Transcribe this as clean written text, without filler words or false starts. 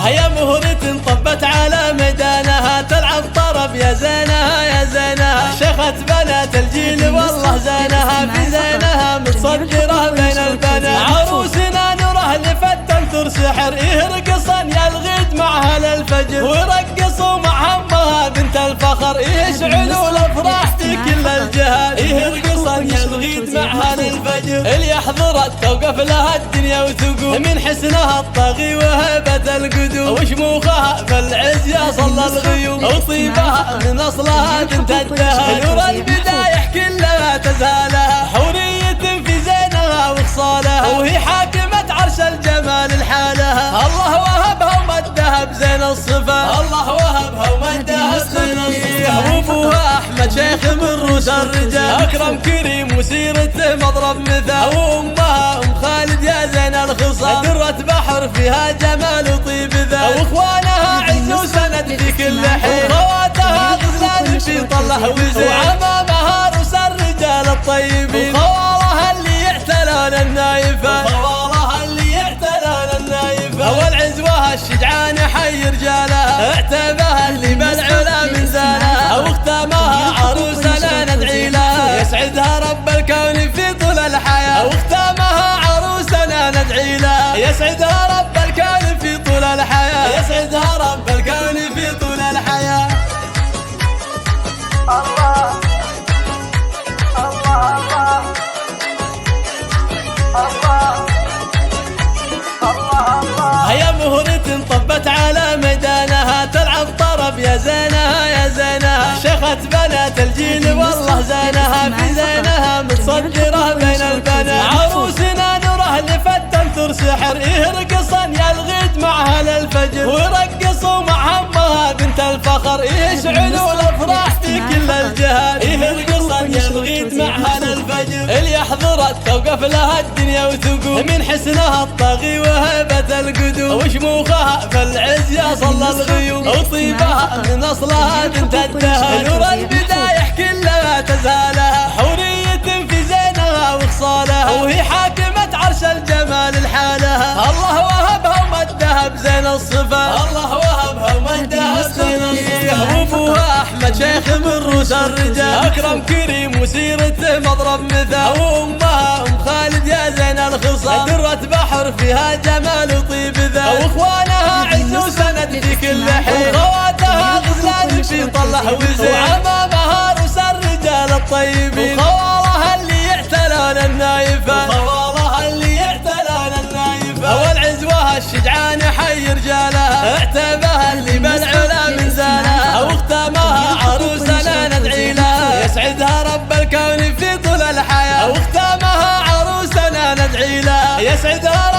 هيا مهرة طبت على ميدانها تلعب طرب يا زينها يا زينها، شيخة بنات الجيل والله زينها في زينها متصدرة بين البنات، عروسنا نوره لفتن سحر يرقصن يا الغيد معها للفجر، ويرقصوا مع امها بنت الفخر يشعلوا الافراح في كل الجهات، يرقصن يا الغيد معها للفجر، اللي حضرت توقف لها الدنيا وتقوم من حسنها الطاغي وهبة القدوم، وشموخها في العز يا صلى الغيوم، وطيبها من اصلها بنت الدهر، نور البدايح كلها تزهالها حورية في زينها وخصالها، وهي حاكمة عرش الجمال الحالها، الله وهبها ومدها بزين الصفا، الله وهبها ومدها بزين الصفا، وابوها احمد شيخ من روس الرجال اكرم كريم وسيرته مضرب مثال، وامها ام خالد يا زين الخصال درة بحر فيها جمال وطيب ذا، واخوانها عز وسند في كل حين، وخواتها غزلان في طله وزين، وعمامها روس الرجال الطيبين، وخوالها اللي يعتلون النايفات، وخوالها اللي يعتلون النايفات، والعزوها الشجعان حي رجالها اعتبها اللي بالعلا من زانها، واختامها عروسنا ندعي لها يسعدها رب الكون في طول الحياة، واختامها عروسنا ندعي لها يسعدها رب الكون في طول الحياة، يسعدها رب الكون في طول الحياة. الله الله الله الله الله. هيا مهرة طبت على ميدانها تلعب طرب يا زينها يا زينها، شيخة بنات الجيل والله زينها في زينها متصدرة بين البنات، عروسنا نوره لفتن سحر يرقصن يا الغيد معها للفجر، ويرقصوا مع امها بنت الفخر يشعلوا الافراح في كل الجهات، يرقصن يا الغيد معها للفجر، اللي حضرت توقف لها الدنيا وتقوم من حسنها الطاغي وهبة القدوم، وشموخها في العز يا صلى الغيوم، وطيبها من اصلها بنت الدهر، نور البدايح كلها تزهالها حورية في زينها وخصالها، وهي حاكمة عرش الجمال الحالها، الله وهبها ومدها بزين الصفا، الله وهبها ومدها بزين الصفا، وابوها احمد شيخ من روس الرجال اكرم كريم وسيرته مضرب مثال، وامها ام خالد يا زين الخصال درة بحر فيها جمال وطيب ذا، واخوانها عز وسند في كل حين، وخواتها غزلان في طله وزين، وعمامها روس الرجال الطيبين، وخوالها اللي يعتلون النايفات، وخوالها اللي يعتلون النايفات، والعزوها الشجعان حي رجالها اعتبها اللي بالعلا من زانها، واختامها عروسنا ندعي لها يسعدها رب الكون في طول الحياة، واختامها عروسنا ندعي لها يسعدها